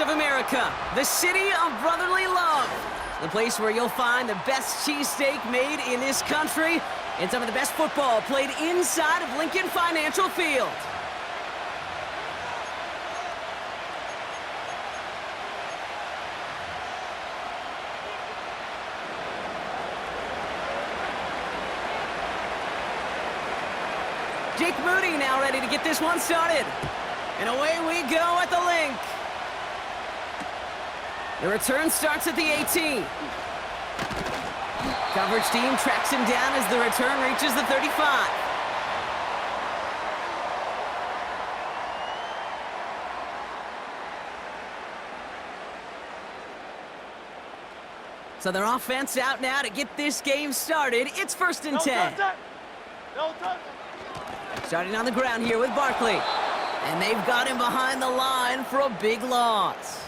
of America, the city of brotherly love, the place where you'll find the best cheesesteak made in this country and some of the best football played inside of Lincoln Financial Field. Jake Moody now ready to get this one started. And away we go at the link. The return starts at the 18. Coverage team tracks him down as the return reaches the 35. So their offense out now to get this game started. It's 1st and 10. Starting on the ground here with Barkley. And they've got him behind the line for a big loss.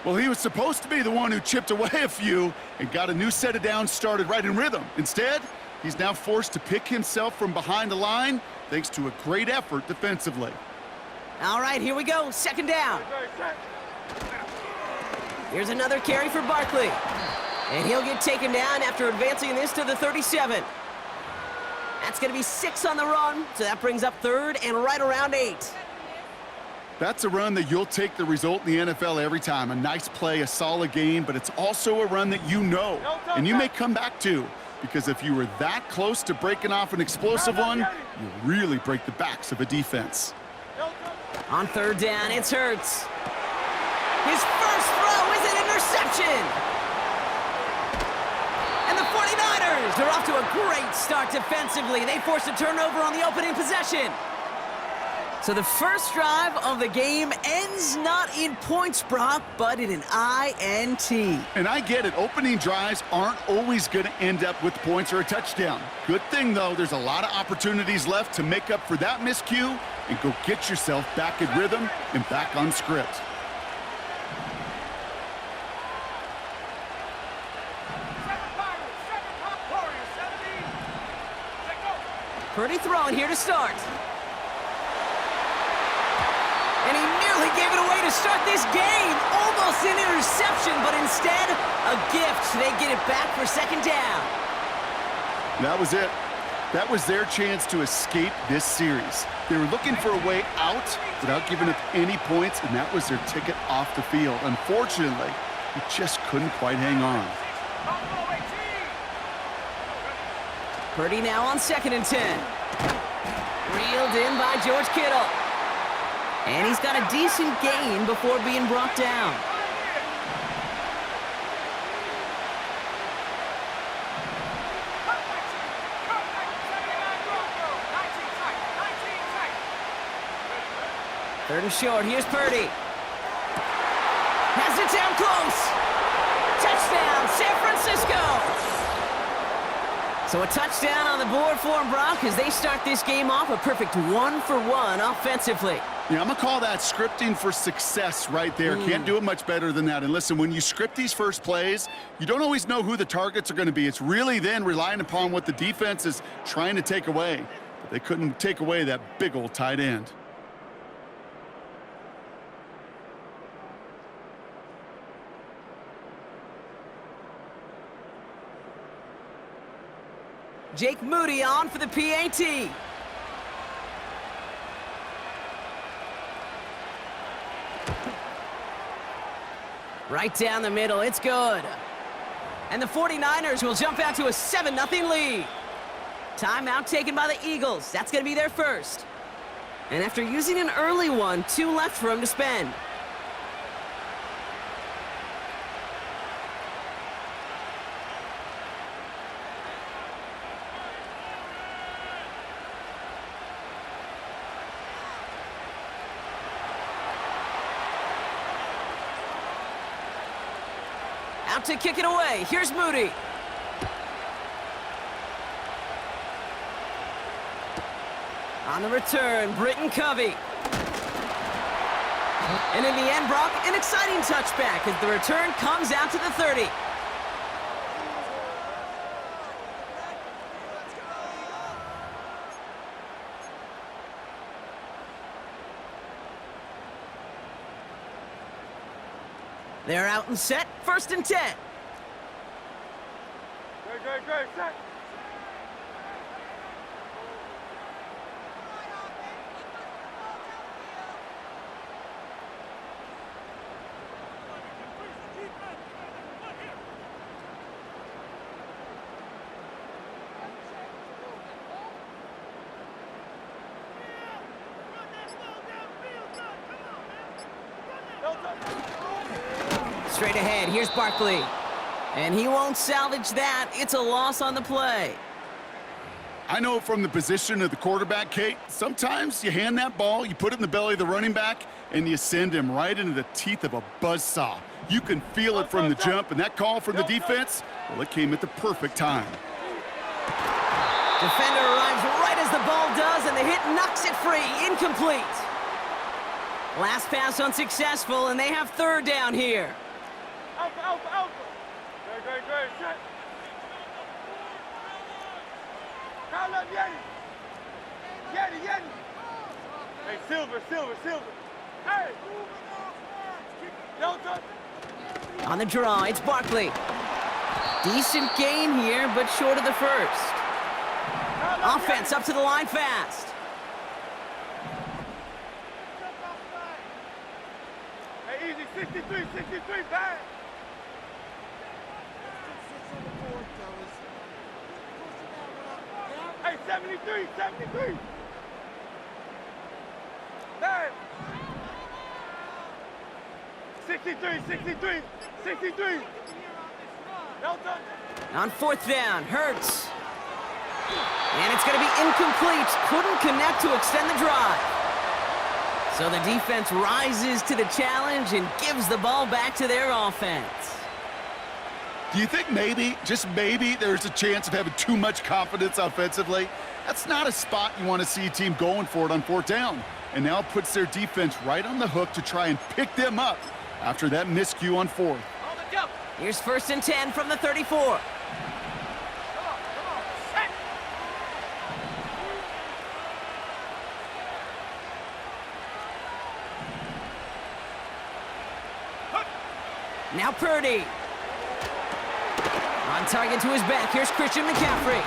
Well, he was supposed to be the one who chipped away a few and got a new set of downs started right in rhythm. Instead, he's now forced to pick himself from behind the line thanks to a great effort defensively. All right, here we go. 2nd down. Here's another carry for Barkley. And he'll get taken down after advancing this to the 37. That's going to be 6 on the run, so that brings up 3rd and right around 8. That's a run that you'll take the result in the NFL every time. A nice play, a solid game, but it's also a run that you know, and you may come back to, because if you were that close to breaking off an explosive one, you really break the backs of a defense. On 3rd down, it's Hurts. His first throw is an interception. And the 49ers are off to a great start defensively. They force a turnover on the opening possession. So the first drive of the game ends not in points, Brock, but in an INT. And I get it. Opening drives aren't always going to end up with points or a touchdown. Good thing, though, there's a lot of opportunities left to make up for that miscue and go get yourself back in rhythm and back on script. Purdy throwing here to start. And he nearly gave it away to start this game. Almost an interception, but instead, a gift. They get it back for 2nd down. That was it. That was their chance to escape this series. They were looking for a way out without giving up any points, and that was their ticket off the field. Unfortunately, they just couldn't quite hang on. Purdy now on 2nd and 10. Reeled in by George Kittle. And he's got a decent gain before being brought down. Third and short, here's Purdy. Has it down close. Touchdown, San Francisco. So a touchdown on the board for them, Brock, as they start this game off a perfect 1-for-1 offensively. Yeah, I'm going to call that scripting for success right there. Can't do it much better than that. And listen, when you script these first plays, you don't always know who the targets are going to be. It's really then relying upon what the defense is trying to take away. But they couldn't take away that big old tight end. Jake Moody on for the PAT. Right down the middle, it's good. And the 49ers will jump out to a 7-0 lead. Timeout taken by the Eagles. That's going to be their first. And after using an early one, 2 left for them to spend. Out to kick it away. Here's Moody. On the return, Britton Covey. And in the end, Brock, an exciting touchback as the return comes out to the 30. They're out and set, 1st and 10. Great, set. Straight ahead, here's Barkley. And he won't salvage that. It's a loss on the play. I know from the position of the quarterback, Kate, sometimes you hand that ball, you put it in the belly of the running back, and you send him right into the teeth of a buzzsaw. You can feel it from the jump, and that call from the defense, well, it came at the perfect time. Defender arrives right as the ball does, and the hit knocks it free. Incomplete. Last pass unsuccessful, and they have 3rd down here. Alpha. Great, set. Call up Yeti. Hey, Silver. Hey! Don't touch it. On the draw, it's Barkley. Decent gain here, but short of the 1st. Offense up to the line fast. Hey, easy, 63, back. Hey, 73. Back. 63. Don't touch it. On 4th down, Hurts. And it's going to be incomplete. Couldn't connect to extend the drive. So the defense rises to the challenge and gives the ball back to their offense. Do you think maybe, just maybe, there's a chance of having too much confidence offensively? That's not a spot you want to see a team going for it on 4th down. And now it puts their defense right on the hook to try and pick them up after that miscue on 4th. Here's 1st and 10 from the 34. Now Purdy. On target to his back. Here's Christian McCaffrey.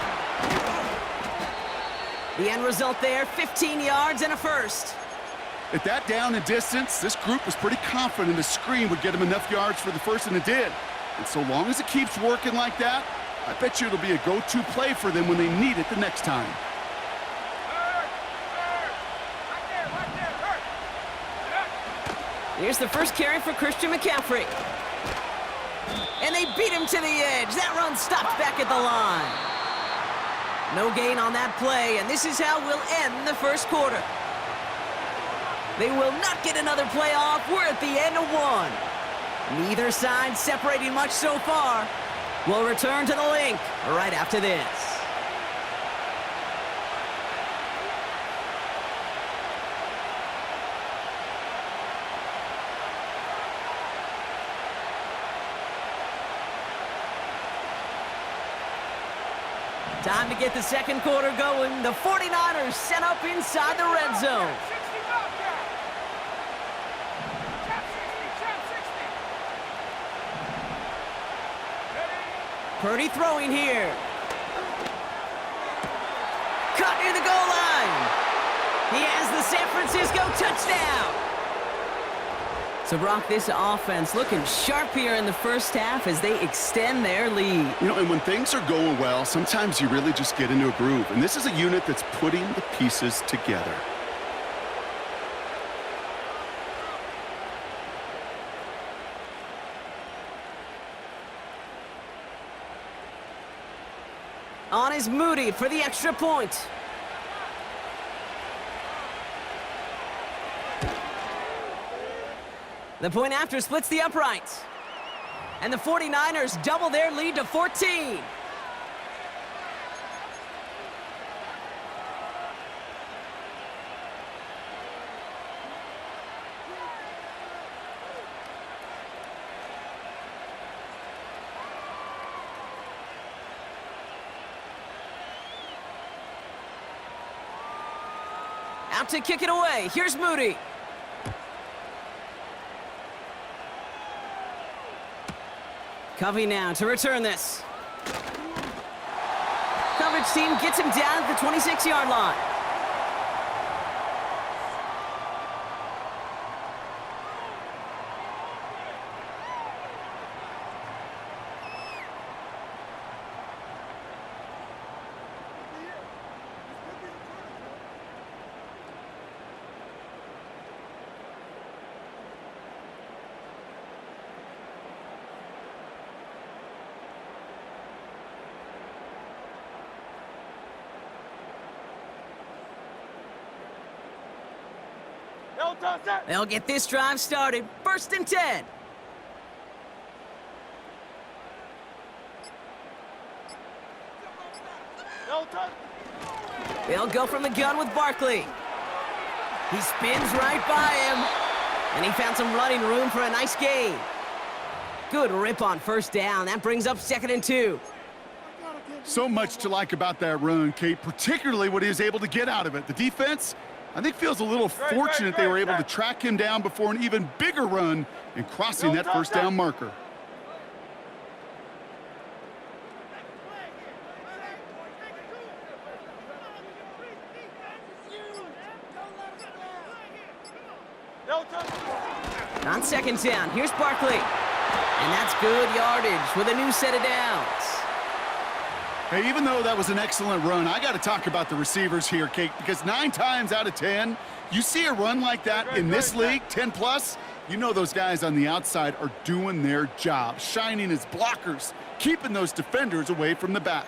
The end result there, 15 yards and a 1st. At that down and distance, this group was pretty confident a screen would get him enough yards for the 1st, and it did. And so long as it keeps working like that, I bet you it'll be a go-to play for them when they need it the next time. Here's the first carry for Christian McCaffrey. And they beat him to the edge. That run stopped back at the line. No gain on that play, and this is how we'll end the 1st quarter. They will not get another play off. We're at the end of 1. Neither side separating much so far. We'll return to the link right after this. Time to get the 2nd quarter going. The 49ers set up inside the red zone. Purdy throwing here. Caught near the goal line. He has the San Francisco touchdown. So, Brock, this offense looking sharp here in the 1st half as they extend their lead. You know, and when things are going well, sometimes you really just get into a groove. And this is a unit that's putting the pieces together. On is Moody for the extra point. The point after splits the uprights. And the 49ers double their lead to 14. Out to kick it away. Here's Moody. Covey now to return this. Coverage team gets him down at the 26-yard line. Elton, set. They'll get this drive started. 1st and 10. Elton. They'll go from the gun with Barkley. He spins right by him. And he found some running room for a nice gain. Good rip on 1st down. That brings up 2nd and 2. So much to like about that run, Kate, particularly what he was able to get out of it. The defense, I think, feels a little fortunate they were able to track him down before an even bigger run and crossing that 1st down marker. On 2nd down, here's Barkley. And that's good yardage with a new set of downs. Hey, even though that was an excellent run, I got to talk about the receivers here, Kate, because 9 times out of 10, you see a run like that in this league, 10+, you know those guys on the outside are doing their job, shining as blockers, keeping those defenders away from the back.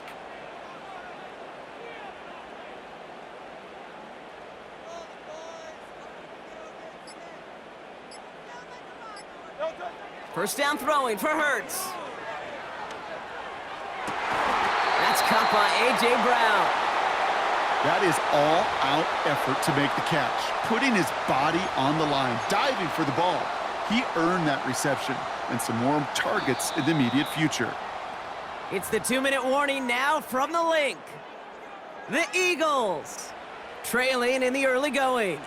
First down throwing for Hurts. That's caught by A.J. Brown. That is all-out effort to make the catch, putting his body on the line, diving for the ball. He earned that reception and some more targets in the immediate future. It's the 2-minute warning now from the link. The Eagles trailing in the early going.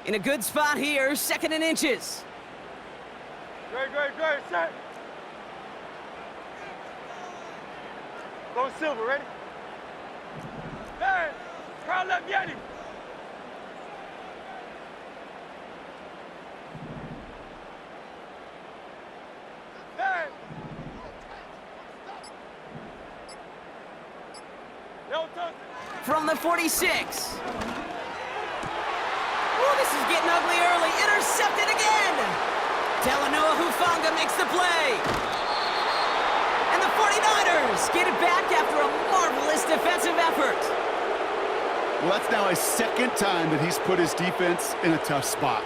In a good spot here, 2nd and inches. Great, set. Go Silver, ready? Man, crowd left Yeti. Man. Elton. From the 46. Oh, this is getting ugly early. Intercepted again. Talanoa Hufanga makes the play. And the 49ers get it back after a marvelous defensive effort. Well, that's now his 2nd time that he's put his defense in a tough spot.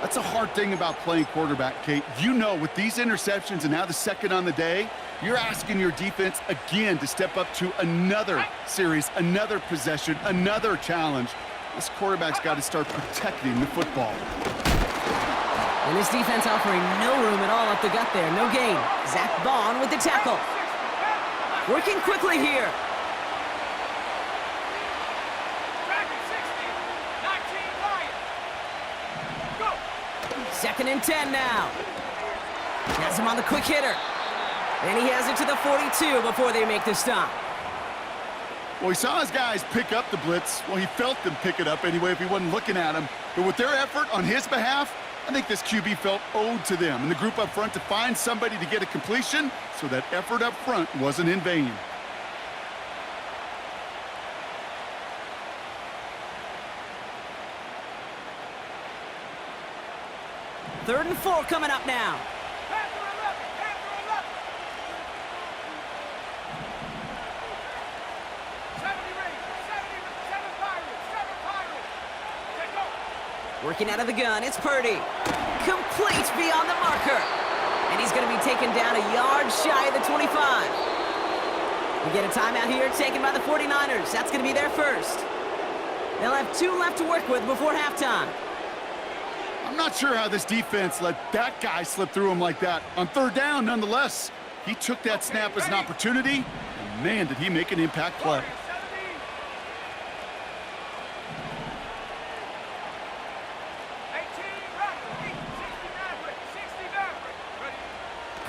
That's a hard thing about playing quarterback, Kate. You know, with these interceptions and now the 2nd on the day, you're asking your defense again to step up to another series, another possession, another challenge. This quarterback's got to start protecting the football. And this defense offering no room at all up the gut there. No gain. Zach Bond with the tackle. Working quickly here. 2nd and 10 now. Has him on the quick hitter. And he has it to the 42 before they make the stop. Well, he saw his guys pick up the blitz. Well, he felt them pick it up anyway if he wasn't looking at him. But with their effort on his behalf, I think this QB felt owed to them and the group up front to find somebody to get a completion, so that effort up front wasn't in vain. Third and 4 coming up now. Working out of the gun, it's Purdy. Complete beyond the marker. And he's going to be taken down a yard shy of the 25. We get a timeout here taken by the 49ers. That's going to be their first. They'll have 2 left to work with before halftime. I'm not sure how this defense let that guy slip through him like that. On 3rd down, nonetheless, he took that snap as an opportunity, and man, did he make an impact play.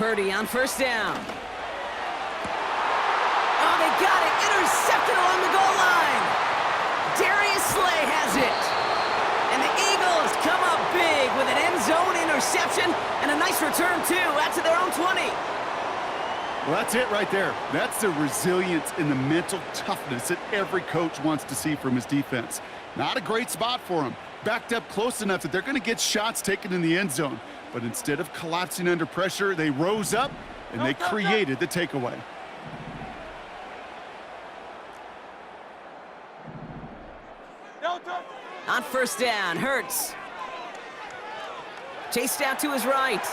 Purdy on first down. Oh, they got it. Intercepted along the goal line. Darius Slay has it. And the Eagles come up big with an end zone interception and a nice return, too, out to their own 20. Well, that's it right there. That's the resilience and the mental toughness that every coach wants to see from his defense. Not a great spot for him. Backed up close enough that they're going to get shots taken in the end zone. But instead of collapsing under pressure, they rose up and they created the takeaway. On first down, Hurts. Chased out to his right.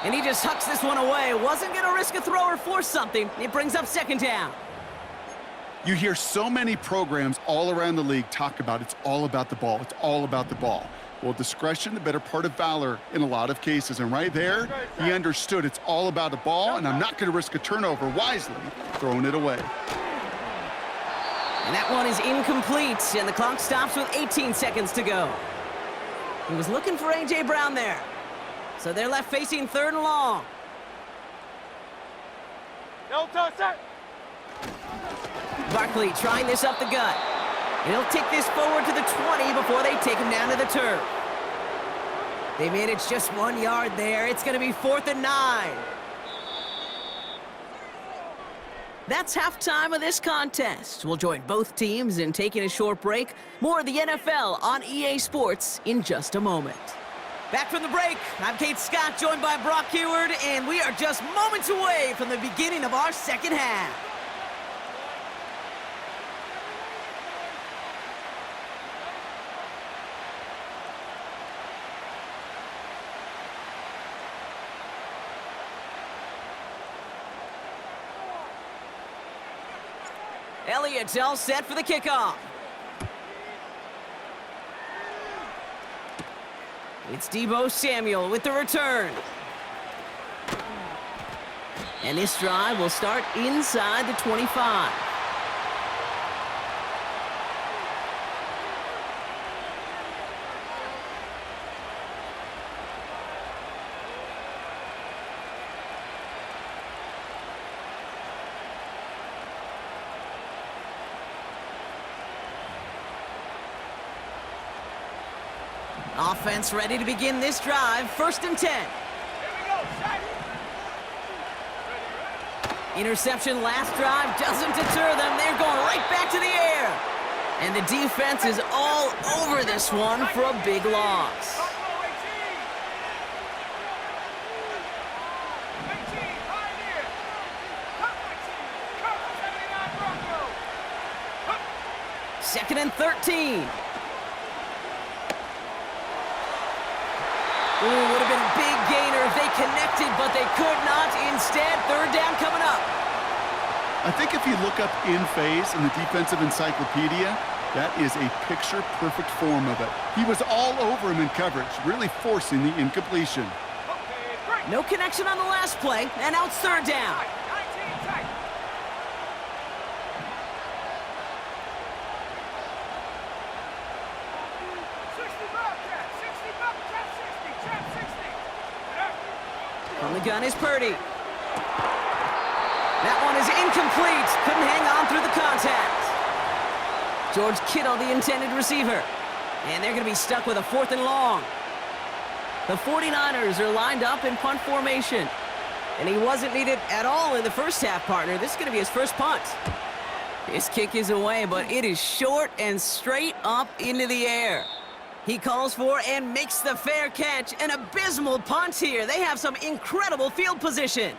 And he just hucks this one away. Wasn't going to risk a throw or force something. It brings up second down. You hear so many programs all around the league talk about it's all about the ball. It's all about the ball. Well, discretion, the better part of valor in a lot of cases. And right there, he understood it's all about the ball, and I'm not going to risk a turnover wisely, throwing it away. And that one is incomplete, and the clock stops with 18 seconds to go. He was looking for A.J. Brown there. So they're left facing third and long. Barkley trying this up the gut. And he'll take this forward to the 20 before they take him down to the turf. They managed just 1 yard there. It's going to be 4th and 9. That's halftime of this contest. We'll join both teams in taking a short break. More of the NFL on EA Sports in just a moment. Back from the break, I'm Kate Scott, joined by Brock Heward, and we are just moments away from the beginning of our second half. Elliott's all set for the kickoff. It's Deebo Samuel with the return. And this drive will start inside the 25. Offense ready to begin this drive. 1st and 10. Interception last drive doesn't deter them. They're going right back to the air. And the defense is all over this one for a big loss. Second and 13. Ooh, would have been a big gainer if they connected, but they could not. Instead, 3rd down coming up. I think if you look up in phase in the defensive encyclopedia, that is a picture-perfect form of it. He was all over him in coverage, really forcing the incompletion. No connection on the last play, and now it's 3rd down. From the gun is Purdy. That one is incomplete. Couldn't hang on through the contact. George Kittle, the intended receiver. And they're going to be stuck with a 4th and long. The 49ers are lined up in punt formation. And he wasn't needed at all in the first half, partner. This is going to be his first punt. His kick is away, but it is short and straight up into the air. He calls for and makes the fair catch. An abysmal punt here. They have some incredible field position.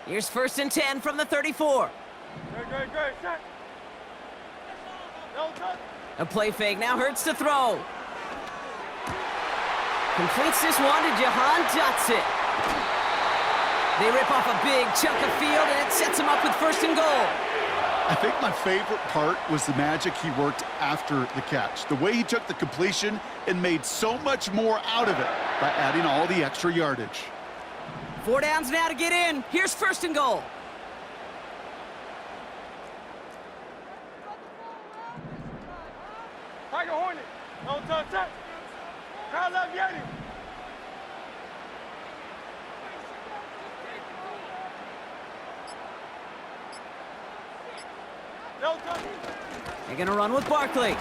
Here's 1st and 10 from the 34. Great. A play fake. Now Hurts to throw. Completes this one to Jahan Dotson. They rip off a big chunk of field, and it sets him up with 1st and goal. I think my favorite part was the magic he worked after the catch. The way he took the completion and made so much more out of it by adding all the extra yardage. 4 downs now to get in. Here's 1st and goal. Tiger Hornet. No touch. Crowd left Yeti. No touch. They're going to run with Barkley.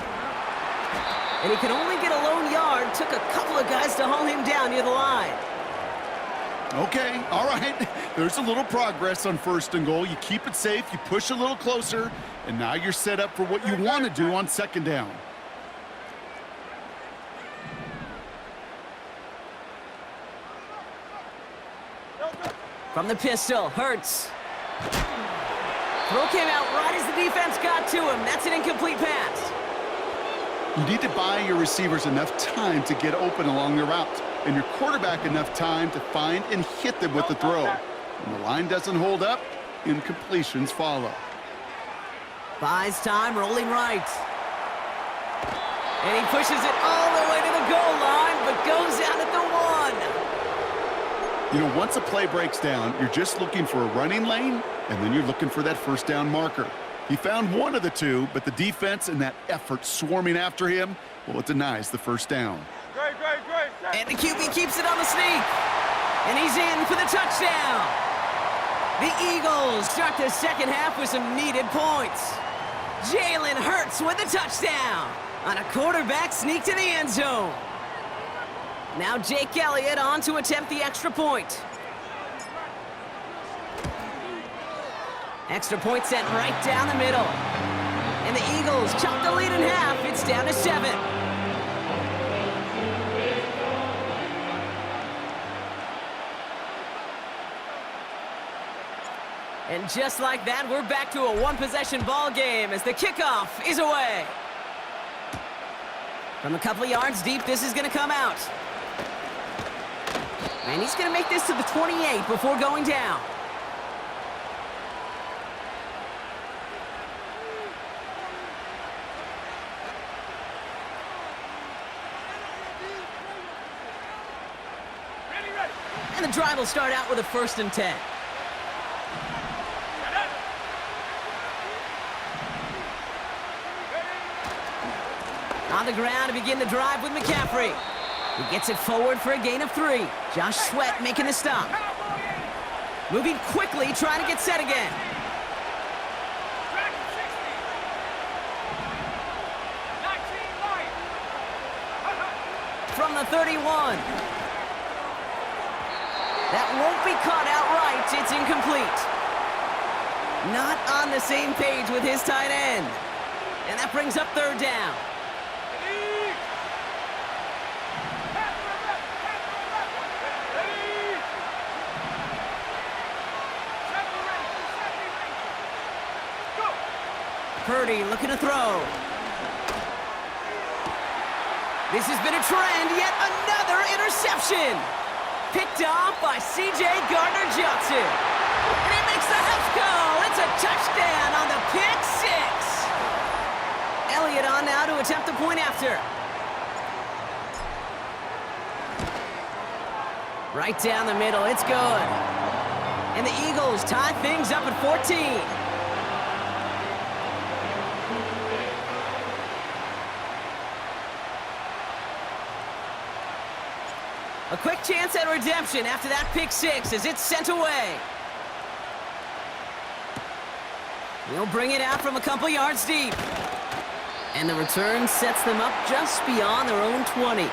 And he can only get a lone yard. Took a couple of guys to haul him down near the line. Okay, all right. There's a little progress on 1st and goal. You keep it safe, you push a little closer, and now you're set up for what you want to do on 2nd down. No touch. From the pistol, Hurts. Throw came out right as the defense got to him. That's an incomplete pass. You need to buy your receivers enough time to get open along their route, and your quarterback enough time to find and hit them with the throw. When the line doesn't hold up, incompletions follow. Buys time, rolling right. And he pushes it all the way to the goal line, but goes out at the 1. You know, once a play breaks down, you're just looking for a running lane, and then you're looking for that 1st down marker. He found one of the two, but the defense and that effort swarming after him, well, it denies the 1st down. Great. And the QB keeps it on the sneak. And he's in for the touchdown. The Eagles start the 2nd half with some needed points. Jalen Hurts with the touchdown on a quarterback sneak to the end zone. Now Jake Elliott on to attempt the extra point. Extra point sent right down the middle. And the Eagles chop the lead in half. It's down to 7. And just like that, we're back to a 1-possession ball game as the kickoff is away. From a couple of yards deep, this is going to come out. And he's going to make this to the 28 before going down. Ready. And the drive will start out with a 1st and 10. On the ground to begin the drive with McCaffrey. He gets it forward for a gain of 3. Josh Sweat making the stop. Moving quickly, trying to get set again. From the 31. That won't be caught outright. It's incomplete. Not on the same page with his tight end. And that brings up 3rd down. Purdy looking to throw. This has been a trend, yet another interception. Picked off by C.J. Gardner-Johnson. And he makes the house call. It's a touchdown on the pick 6. Elliott on now to attempt the point after. Right down the middle, it's good. And the Eagles tie things up at 14. A quick chance at redemption after that pick 6 as it's sent away. He'll bring it out from a couple yards deep. And the return sets them up just beyond their own 20.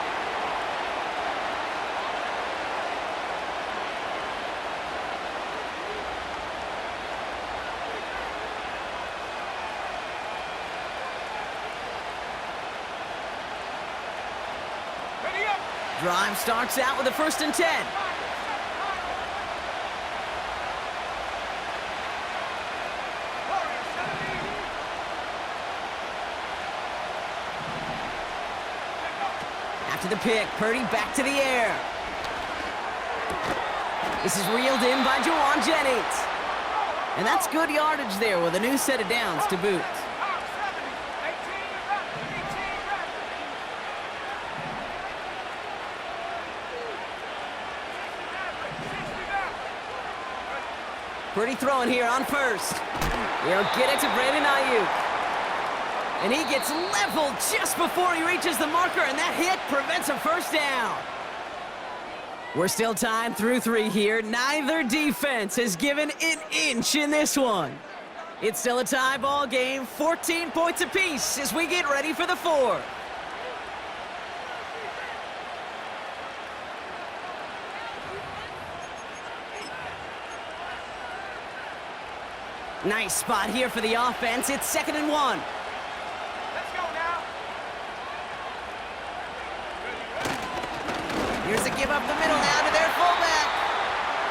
Drive starts out with a 1st and 10. After the pick, Purdy back to the air. This is reeled in by Juwan Jennings. And that's good yardage there with a new set of downs to boot. Purdy throwing here on 1st. He'll get it to Brandon Ayuk. And he gets leveled just before he reaches the marker, and that hit prevents a 1st down. We're still tied through 3 here. Neither defense has given an inch in this one. It's still a tie ball game, 14 points apiece as we get ready for the fourth. Nice spot here for the offense. It's 2nd and 1. Let's go now. Here's a give up the middle now to their fullback.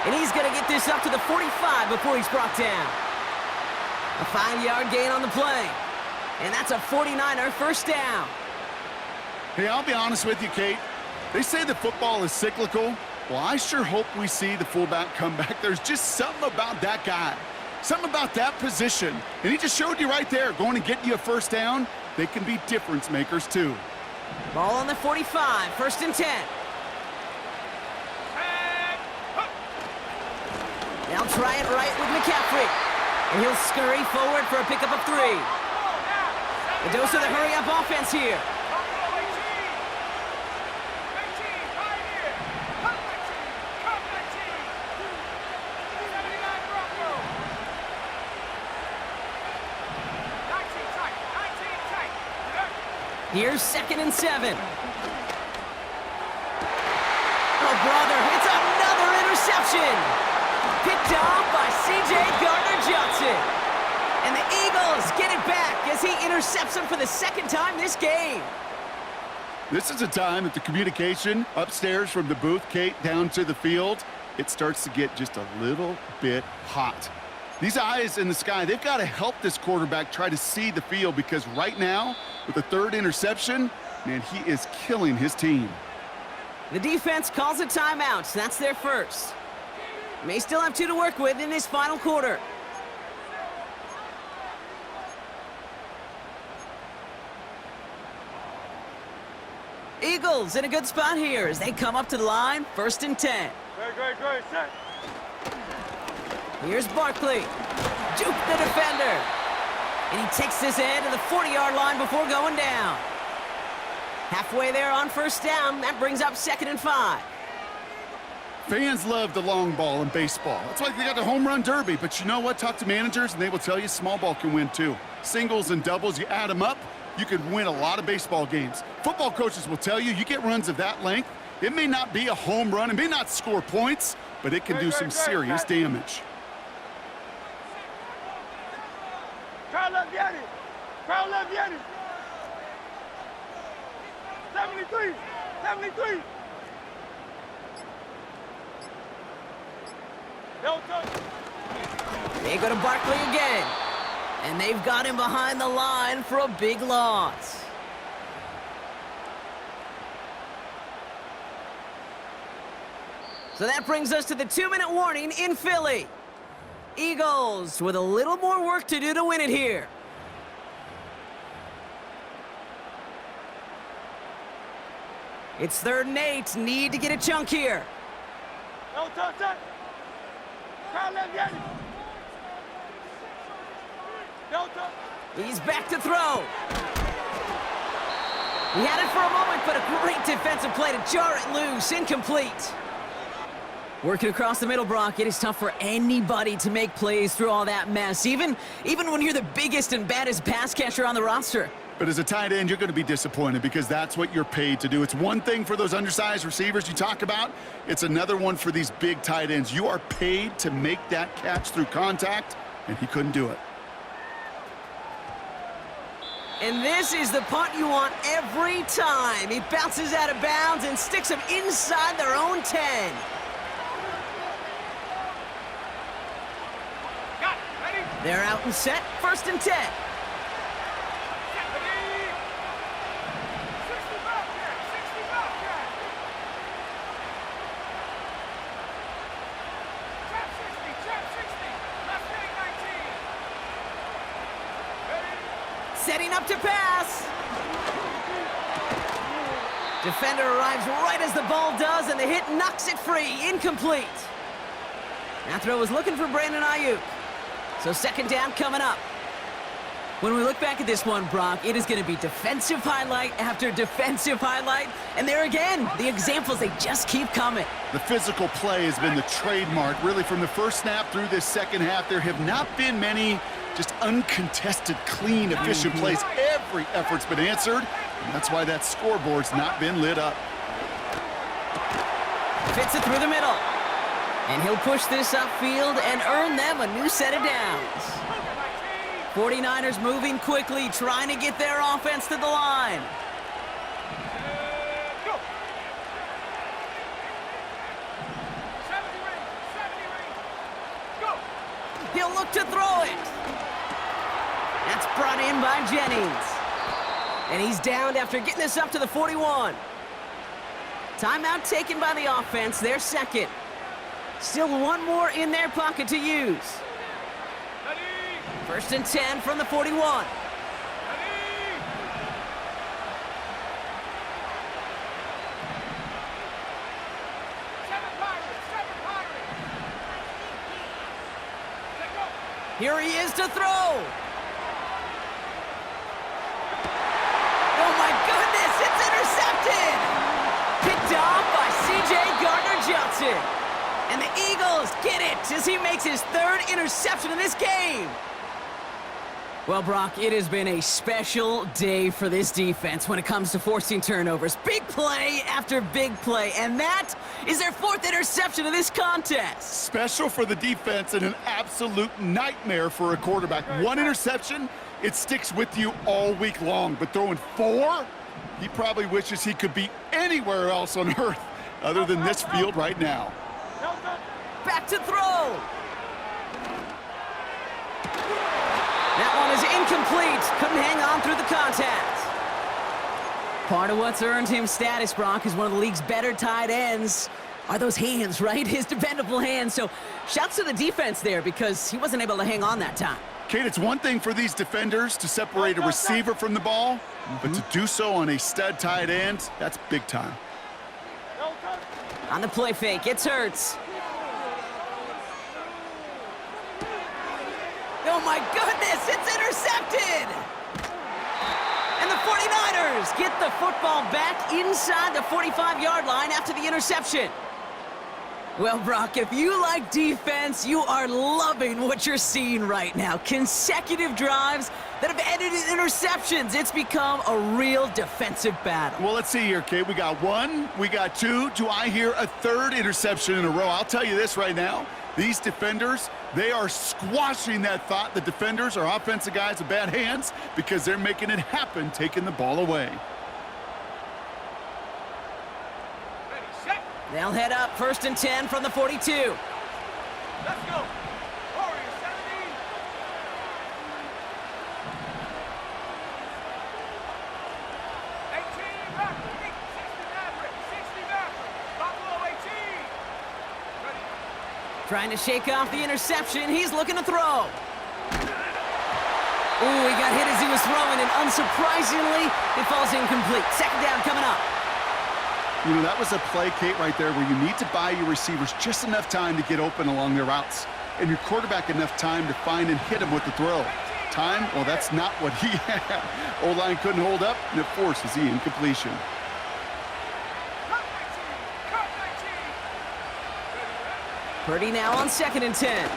And he's going to get this up to the 45 before he's brought down. A 5-yard gain on the play. And that's a 49er first down. Hey, I'll be honest with you, Kate. They say that football is cyclical. Well, I sure hope we see the fullback come back. There's just something about that guy. Something about that position. And he just showed you right there, going to get you a first down. They can be difference makers, too. Ball on the 45, 1st and 10. They'll try it right with McCaffrey. And he'll scurry forward for a pickup of 3. A dose of the hurry-up offense here. Here's 2nd and 7. Oh, brother, it's another interception. Picked off by C.J. Gardner-Johnson. And the Eagles get it back as he intercepts him for the 2nd time this game. This is a time that the communication upstairs from the booth, Kate, down to the field, it starts to get just a little bit hot. These eyes in the sky, they've got to help this quarterback try to see the field because right now, with the 3rd interception, man, he is killing his team. The defense calls a timeout. That's their first. May still have 2 to work with in this final quarter. Eagles in a good spot here as they come up to the line, 1st and 10. Great, set. Here's Barkley. Juke the defender. And he takes this in to the 40-yard line before going down. Halfway there on 1st down. That brings up 2nd and 5. Fans love the long ball in baseball. That's why they got the home run derby. But you know what? Talk to managers, and they will tell you small ball can win too. Singles and doubles, you add them up, you could win a lot of baseball games. Football coaches will tell you, you get runs of that length, it may not be a home run, it may not score points, but it can do some serious damage. Crowd left Yanni. Crowd left Yanni. 73. 73. No touch. They go to Barkley again. And they've got him behind the line for a big loss. So that brings us to the 2-minute warning in Philly. Eagles with a little more work to do to win it here. It's 3rd and 8. Need to get a chunk here. No touch. Crowd left Yanni. No touch. He's back to throw. He had it for a moment, but a great defensive play to jar it loose. Incomplete. Working across the middle, Brock, it is tough for anybody to make plays through all that mess, even when you're the biggest and baddest pass catcher on the roster. But as a tight end, you're going to be disappointed because that's what you're paid to do. It's one thing for those undersized receivers you talk about. It's another one for these big tight ends. You are paid to make that catch through contact, and he couldn't do it. And this is the punt you want every time. He bounces out of bounds and sticks them inside their own 10. They're out and set, 1st and 10. Setting up to pass. Defender arrives right as the ball does, and the hit knocks it free. Incomplete. That throw was looking for Brandon Ayuk. So 2nd down coming up. When we look back at this one, Brock, it is going to be defensive highlight after defensive highlight. And there again, the examples, they just keep coming. The physical play has been the trademark. Really, from the first snap through this 2nd half, there have not been many Just uncontested, clean, efficient plays. Every effort's been answered, and that's why that scoreboard's not been lit up. Fits it through the middle. And he'll push this upfield and earn them a new set of downs. 49ers moving quickly, trying to get their offense to the line. He'll look to throw it. That's brought in by Jennings. And he's downed after getting this up to the 41. Timeout taken by the offense, their second. Still one more in their pocket to use. First and 10 from the 41. Here he is to throw. Oh my goodness, it's intercepted. Picked off by C.J. Gardner-Johnson. And the Eagles get it as he makes his third interception in this game. Well, Brock, it has been a special day for this defense when it comes to forcing turnovers. Big play after big play, and that is their fourth interception of this contest. Special for the defense and an absolute nightmare for a quarterback. One interception, it sticks with you all week long, but throwing four, he probably wishes he could be anywhere else on earth other than this field right now. Back to throw. That one is incomplete. Couldn't hang on through the contact. Part of what's earned him status, Brock, is one of the league's better tight ends. Are those hands, right? His dependable hands. So shouts to the defense there because he wasn't able to hang on that time. Kate, it's one thing for these defenders to separate a receiver from the ball, but to do so on a stud tight end, that's big time. On the play fake, it's Hurts. Oh my goodness, it's intercepted! And the 49ers get the football back inside the 45-yard line after the interception. Well, Brock, if you like defense, you are loving what you're seeing right now. Consecutive drives that have ended in interceptions. It's become a real defensive battle. Well, let's see here, Kate. We got one, we got two. Do I hear a third interception in a row? I'll tell you this right now. These defenders, they are squashing that thought. The defenders are offensive guys with bad hands because they're making it happen, taking the ball away. They'll head up first and 10 from the 42. Let's go. Warriors 17. 18 back. 60 Maverick. 60 Maverick. Buffalo 18. Ready. Trying to shake off the interception. He's looking to throw. Ooh, he got hit as he was throwing, and unsurprisingly, it falls incomplete. Second down coming up. You know, that was a play, Kate, right there where you need to buy your receivers just enough time to get open along their routes, and your quarterback enough time to find and hit him with the throw. Time? Well, that's not what he had. O-line couldn't hold up, and it forces the incompletion. Purdy now on second and 10.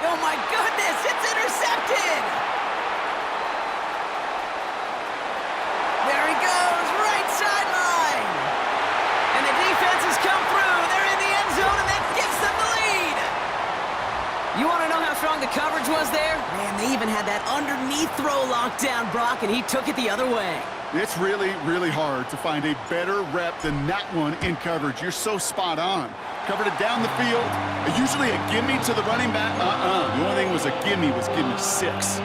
Oh my goodness, it's intercepted! There he goes, right sideline! And the defense has come through. They're in the end zone, and that gives them the lead! You want to know how strong the coverage was there? Man, they even had that underneath throw locked down, Brock, and he took it the other way. It's really, really hard to find a better rep than that one in coverage. You're so spot on. Covered it down the field. Usually a gimme to the running back. The only thing was a gimme was gimme 6.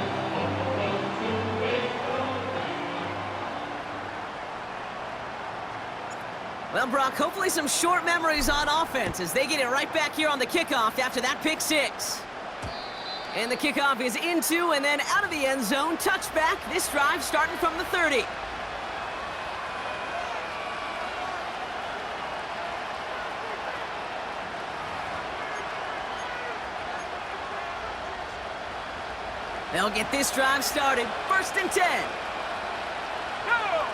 Well, Brock, hopefully some short memories on offense as they get it right back here on the kickoff after that pick 6. And the kickoff is into and then out of the end zone. Touchback, this drive starting from the 30. They'll get this drive started. First and 10. Go!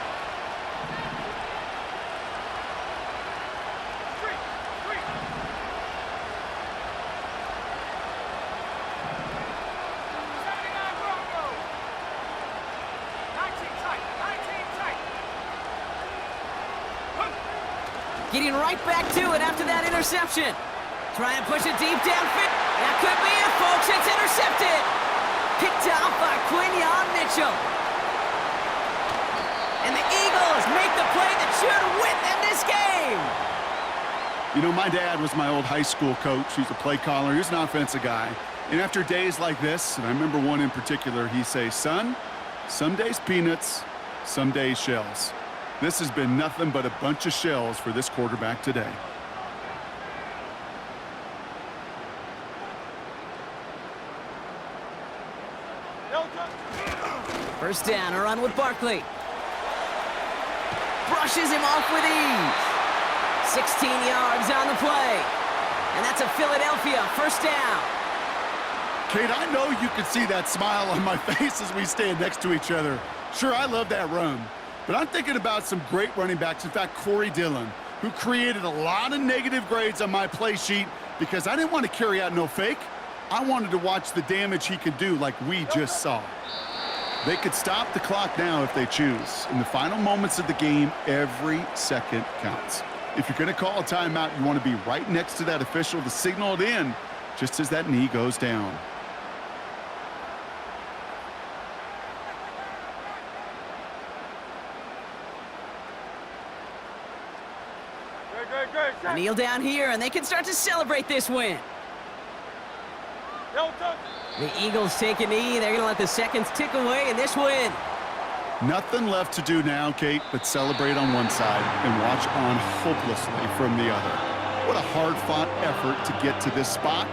Getting right back to it after that interception. Trying to push it deep downfield. That could be it, folks. It's intercepted. Picked off by Quinyon Mitchell. And the Eagles make the play that should win them this game. You know, my dad was my old high school coach. He's a play caller. He was an offensive guy. And after days like this, and I remember one in particular, he'd say, son, some days peanuts, some days shells. This has been nothing but a bunch of shells for this quarterback today. First down, a run with Barkley. Brushes him off with ease. 16 yards on the play. And that's a Philadelphia first down. Kate, I know you can see that smile on my face as we stand next to each other. Sure, I love that run. But I'm thinking about some great running backs. In fact, Corey Dillon, who created a lot of negative grades on my play sheet because I didn't want to carry out no fake. I wanted to watch the damage he could do like we just saw. They could stop the clock now if they choose. In the final moments of the game, every second counts. If you're going to call a timeout, you want to be right next to that official to signal it in just as that knee goes down. Kneel down here, and they can start to celebrate this win. The Eagles take a knee. They're going to let the seconds tick away in this win. Nothing left to do now, Kate, but celebrate on one side and watch on hopelessly from the other. What a hard-fought effort to get to this spot.